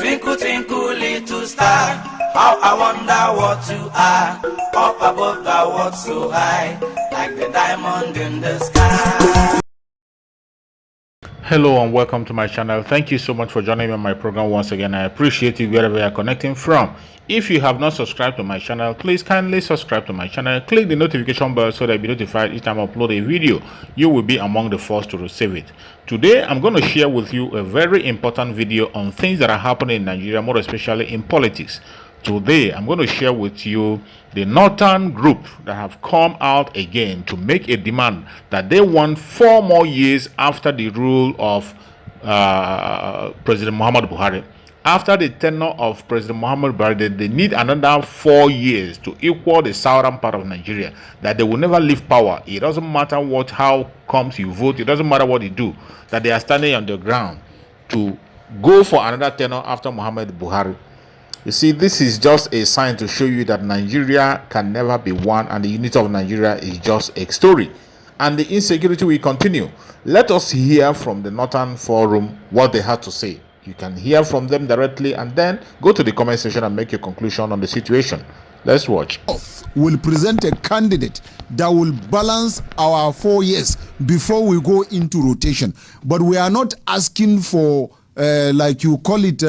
Twinkle, twinkle, little star, how I wonder what you are. Up above the world so high, like the diamond in the sky. Hello and welcome to my channel. Thank you so much for joining me on my program once again. I appreciate you wherever you are connecting from. If you have not subscribed to my channel, please kindly subscribe to my channel. Click the notification bell so that you'll be notified each time I upload a video. You will be among the first to receive it. Today, I'm going to share with you a very important video on things that are happening in Nigeria, more especially in politics. Today, I'm going to share with you the Northern group that have come out again to make a demand that they want 4 more years after the rule of President Muhammad Buhari. After the tenure of President Muhammad Buhari, they need another 4 years to equal the southern part of Nigeria, that they will never leave power. It doesn't matter how comes you vote, it doesn't matter what you do, that they are standing on the ground to go for another tenure after Muhammad Buhari. You see, this is just a sign to show you that Nigeria can never be one, and the unity of Nigeria is just a story. And the insecurity will continue. Let us hear from the Northern Forum what they had to say. You can hear from them directly and then go to the comment section and make your conclusion on the situation. Let's watch. Will present a candidate that will balance our 4 years before we go into rotation. But we are not asking for, like you call it,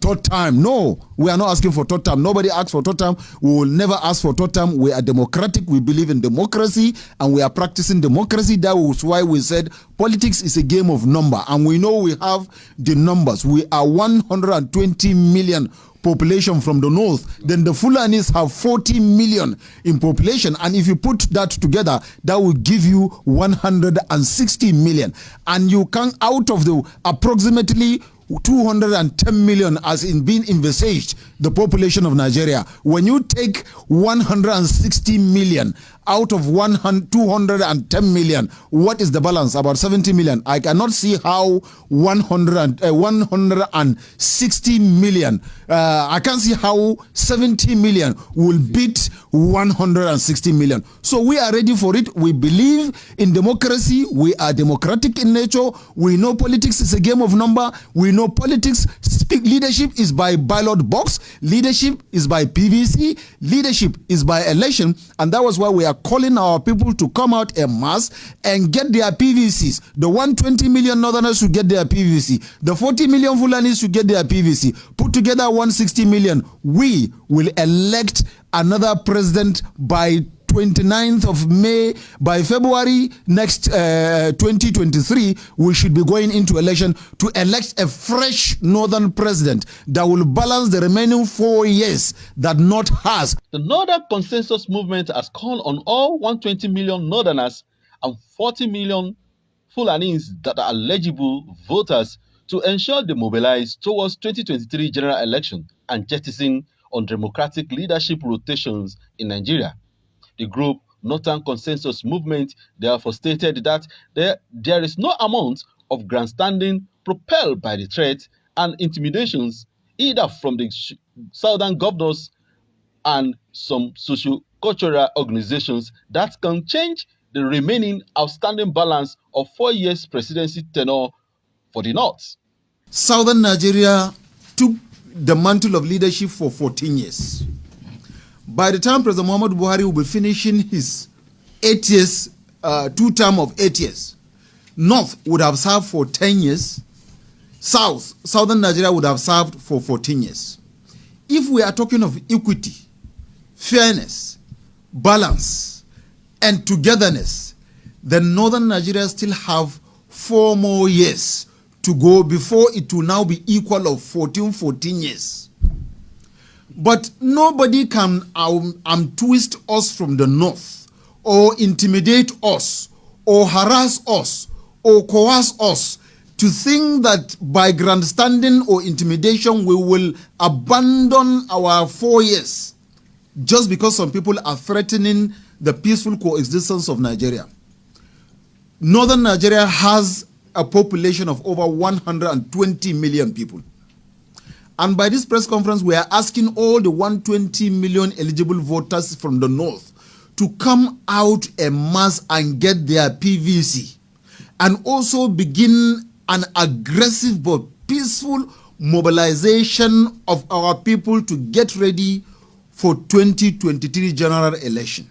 third time. No, we are not asking for third time. Nobody asks for third time. We will never ask for third time. We are democratic. We believe in democracy and we are practicing democracy. That was why we said politics is a game of number, and we know we have the numbers. We are 120 million population from the north. Then the Fulanis have 40 million in population, and if you put that together, that will give you 160 million. And you can, out of the approximately 210 million as in being envisaged the population of Nigeria, when you take 160 million out of 210 million, what is the balance? About 70 million. I cannot see how 160 million, I can't see how 70 million will beat 160 million. So we are ready for it. We believe in democracy. We are democratic in nature. We know politics is a game of number. We know politics, leadership is by ballot box. Leadership is by PVC. Leadership is by election. And that was why we are calling our people to come out en masse and get their PVCs. The 120 million Northerners should get their PVC. The 40 million Fulanis should get their PVC. Put together 160 million. We will elect another president by 29th of May. By February next 2023, we should be going into election to elect a fresh northern president that will balance the remaining 4 years that North has. The Northern Consensus Movement has called on all 120 million Northerners and 40 million Fulanis that are eligible voters to ensure they mobilize towards 2023 general election and jettison on democratic leadership rotations in Nigeria. The group Northern Consensus Movement therefore stated that there is no amount of grandstanding propelled by the threat and intimidations either from the southern governors and some socio-cultural organizations that can change the remaining outstanding balance of 4 years presidency tenure for the North. Southern Nigeria took the mantle of leadership for 14 years. By the time President Muhammad Buhari will be finishing his 8 years, 2 term of 8 years, North would have served for 10 years, Southern Nigeria would have served for 14 years. If we are talking of equity, fairness, balance, and togetherness, then Northern Nigeria still have 4 more years to go before it will now be equal of 14 years. But nobody can twist us from the north, or intimidate us, or harass us, or coerce us to think that by grandstanding or intimidation we will abandon our 4 years just because some people are threatening the peaceful coexistence of Nigeria. Northern Nigeria has a population of over 120 million people. And by this press conference, we are asking all the 120 million eligible voters from the north to come out en masse and get their PVC, and also begin an aggressive but peaceful mobilization of our people to get ready for 2023 general election.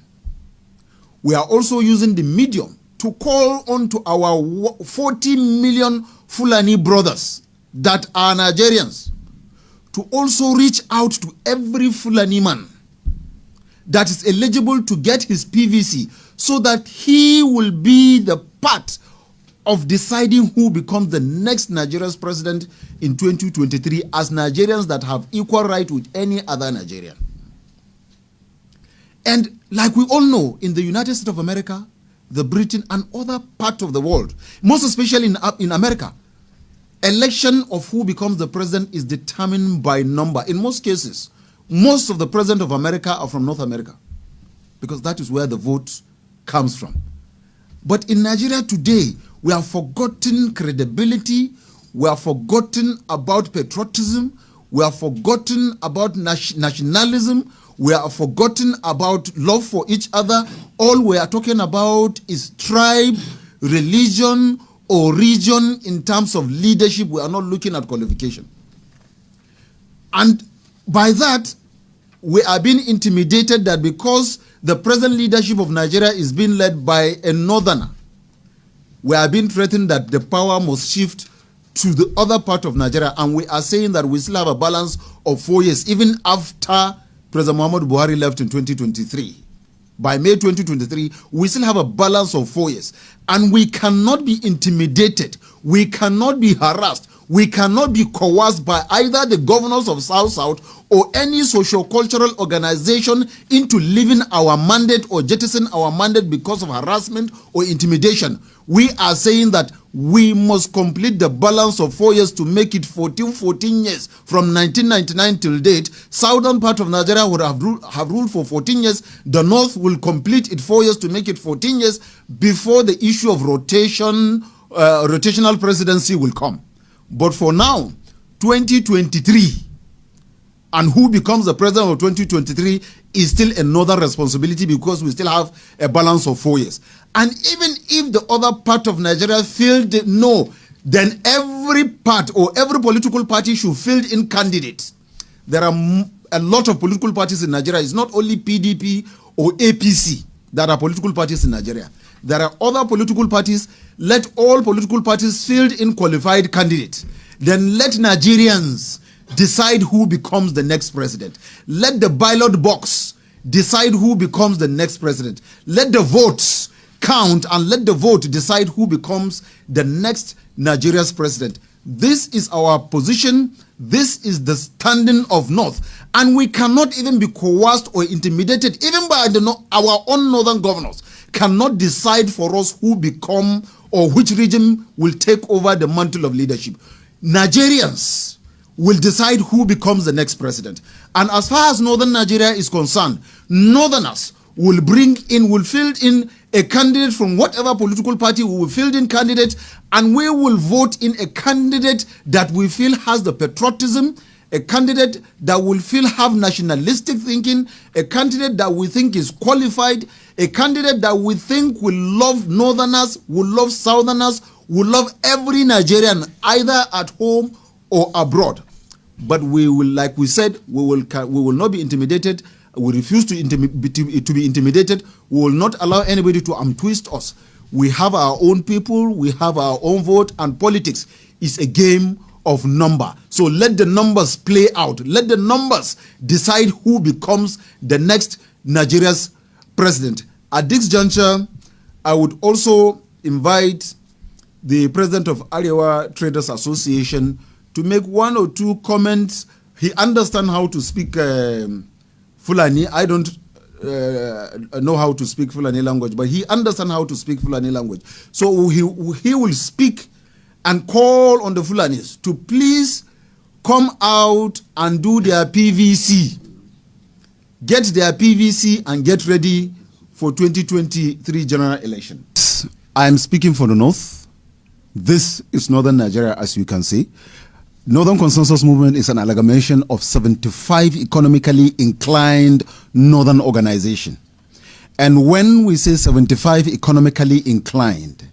We are also using the medium to call on to our 40 million Fulani brothers that are Nigerians to also reach out to every Fulani man that is eligible to get his PVC, so that he will be the part of deciding who becomes the next Nigeria's president in 2023 as Nigerians that have equal right with any other Nigerian. And like we all know, in the United States of America, the Britain and other parts of the world, most especially in America, election of who becomes the president is determined by number. In most cases, most of the presidents of America are from North America, because that is where the vote comes from. But in Nigeria today, we have forgotten credibility, we have forgotten about patriotism, we have forgotten about nationalism, we have forgotten about love for each other. All we are talking about is tribe, religion, or region in terms of leadership. We are not looking at qualification. And by that, we are being intimidated that because the present leadership of Nigeria is being led by a northerner, we are being threatened that the power must shift to the other part of Nigeria, and we are saying that we still have a balance of 4 years, even after President Muhammadu Buhari left in 2023. By May 2023, we still have a balance of 4 years. And we cannot be intimidated. We cannot be harassed. We cannot be coerced by either the governors of South or any socio-cultural organization into leaving our mandate or jettison our mandate because of harassment or intimidation. We are saying that we must complete the balance of 4 years to make it 14 years from 1999 till date. Southern part of Nigeria would have ruled for 14 years. The North will complete it 4 years to make it 14 years before the issue of rotational presidency will come. But for now, 2023, and who becomes the president of 2023 is still another responsibility, because we still have a balance of 4 years. And even if the other part of Nigeria filled no, then every part or every political party should field in candidates. There are a lot of political parties in Nigeria. It's not only PDP or APC that are political parties in Nigeria. There are other political parties. Let all political parties field in qualified candidates. Then let Nigerians decide who becomes the next president. Let the ballot box decide who becomes the next president. Let the votes count and let the vote decide who becomes the next Nigeria's president. This is our position. This is the standing of North. And we cannot even be coerced or intimidated, even by our own northern governors cannot decide for us who become or which region will take over the mantle of leadership. Nigerians will decide who becomes the next president. And as far as northern Nigeria is concerned, northerners will field in a candidate from whatever political party. We will field in candidates, and we will vote in a candidate that we feel has the patriotism, a candidate that we feel have nationalistic thinking, a candidate that we think is qualified, a candidate that we think will love northerners, will love southerners, will love every Nigerian, either at home or abroad. But we will, like we said, we will not be intimidated. We refuse to be intimidated. We will not allow anybody to twist us. We have our own people, we have our own vote, and politics is a game of number. So let the numbers play out. Let the numbers decide who becomes the next Nigeria's president. At this juncture, I would also invite the president of Arewa Traders Association to make 1 or 2 comments. He understands how to speak Fulani. I don't know how to speak Fulani language, but he understands how to speak Fulani language. So he will speak and call on the Fulanis to please come out and do their PVC. Get their PVC and get ready for 2023 general election. I am speaking for the North. This is Northern Nigeria, as you can see. Northern Consensus Movement is an amalgamation of 75 economically inclined northern organizations. And when we say 75 economically inclined,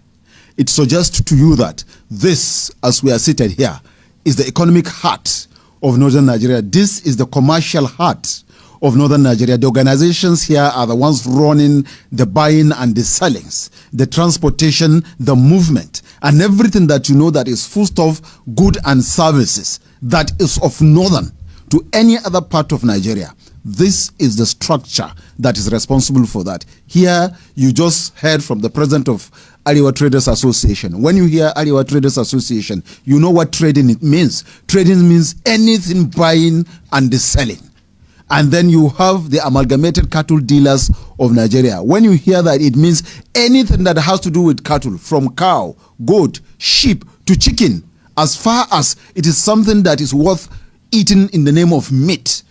it suggests to you that this, as we are seated here, is the economic heart of northern Nigeria. This is the commercial heart of northern Nigeria. The organizations here are the ones running the buying and the sellings, the transportation, the movement, and everything that you know that is foodstuff, good and services that is of northern to any other part of Nigeria. This is the structure that is responsible for that. Here, you just heard from the president of Arewa Traders Association. When you hear Arewa Traders Association, you know what trading it means. Trading means anything buying and selling. And then you have the Amalgamated Cattle Dealers of Nigeria. When you hear that, it means anything that has to do with cattle, from cow, goat, sheep to chicken, as far as it is something that is worth eating in the name of meat,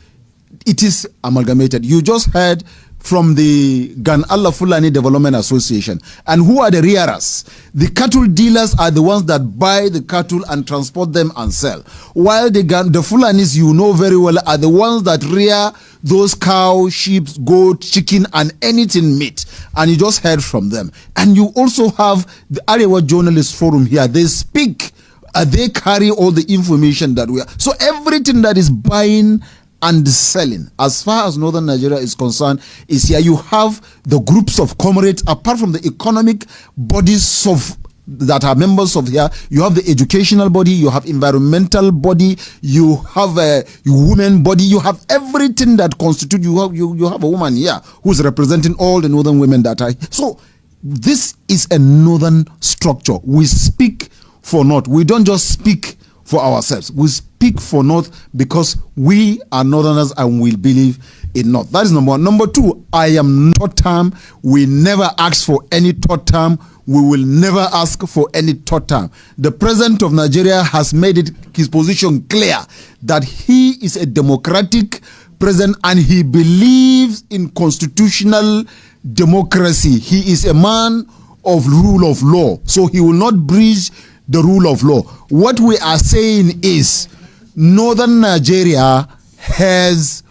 it is amalgamated. You just heard from the Gan Allah Fulani Development Association. And who are the rearers? The cattle dealers are the ones that buy the cattle and transport them and sell. While the Fulanis, you know very well, are the ones that rear those cow, sheep, goat, chicken, and anything meat. And you just heard from them. And you also have the Arewa Journalist Forum here. They speak, they carry all the information that we are. So everything that is buying and selling, as far as northern Nigeria is concerned, is here. You have the groups of comrades, apart from the economic bodies of that are members of here. You have the educational body, you have environmental body, you have a women body, you have everything that constitutes. You have a woman here who's representing all the northern women that are. So this is a northern structure. We speak for North. We don't just speak for ourselves. We speak for North because we are Northerners and we believe in North. That is number one. Number two, I am not term. We never ask for any third term. We will never ask for any third term. The president of Nigeria has made it his position clear that he is a democratic president and he believes in constitutional democracy. He is a man of rule of law, so he will not breach the rule of law. What we are saying is northern Nigeria has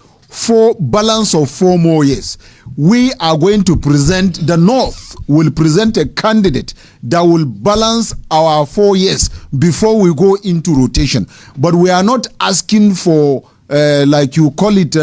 balance of 4 more years. We are going to present, the North will present a candidate that will balance our 4 years before we go into rotation. But we are not asking for, like you call it,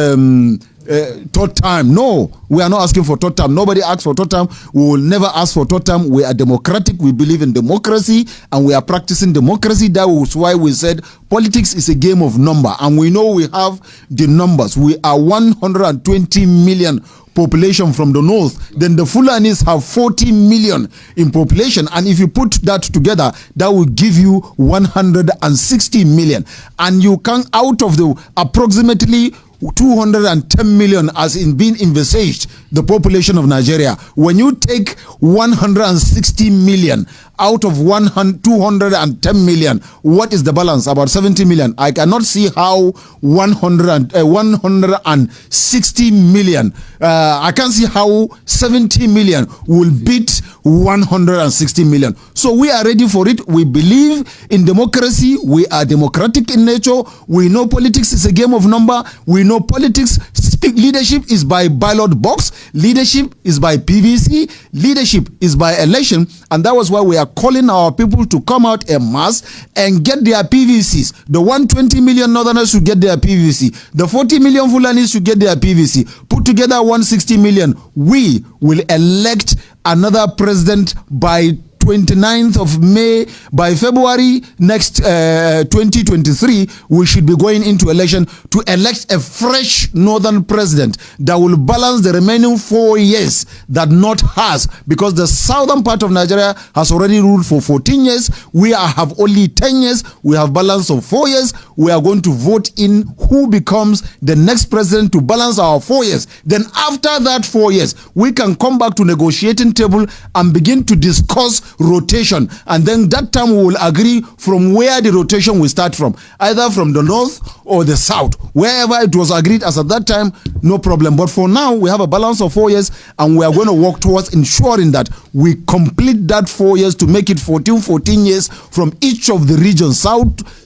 third time. No, we are not asking for third time. Nobody asks for third time. We will never ask for third time. We are democratic. We believe in democracy and we are practicing democracy. That was why we said politics is a game of number, and we know we have the numbers. We are 120 million population from the north. Then the Fulanis have 40 million in population, and if you put that together, that will give you 160 million. And you can, out of the approximately 210 million as in being envisaged the population of Nigeria, when you take 160 million out of 210 million, what is the balance? About 70 million. I cannot see how 160 million, I can't see how 70 million will beat 160 million. So we are ready for it. We believe in democracy. We are democratic in nature. We know politics is a game of number. We know politics, leadership is by ballot box. Leadership is by PVC. Leadership is by election. And that was why we are calling our people to come out en masse and get their PVCs. The 120 million Northerners should get their PVC. The 40 million Fulanis should get their PVC. Put together 160 million. We will elect another president by 29th of May. By February next 2023, we should be going into election to elect a fresh northern president that will balance the remaining 4 years that North has, because the southern part of Nigeria has already ruled for 14 years. We have only 10 years. We have balance of 4 years. We are going to vote in who becomes the next president to balance our 4 years. Then after that 4 years, we can come back to negotiating table and begin to discuss rotation, and then that time we will agree from where the rotation will start from, either from the north or the south. Wherever it was agreed as at that time, no problem. But for now, we have a balance of 4 years, and we are going to work towards ensuring that we complete that 4 years to make it 14 years from each of the regions,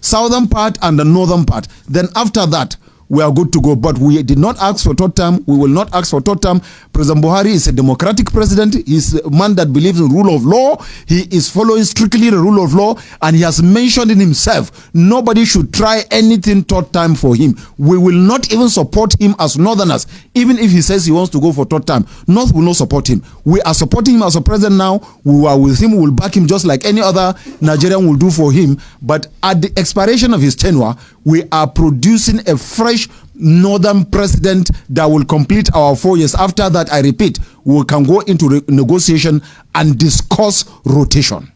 southern part and the northern part. Then after that, we are good to go. But we did not ask for third term. We will not ask for third term President Buhari is a democratic president. He's a man that believes in rule of law. He is following strictly the rule of law, and he has mentioned in himself, nobody should try anything third time for him. We will not even support him as Northerners, even if he says he wants to go for third time. North will not support him. We are supporting him as a president now. We are with him. We will back him just like any other Nigerian will do for him. But at the expiration of his tenure, we are producing a fresh Northern president that will complete our 4 years. After that, I repeat, we can go into negotiation and discuss rotation.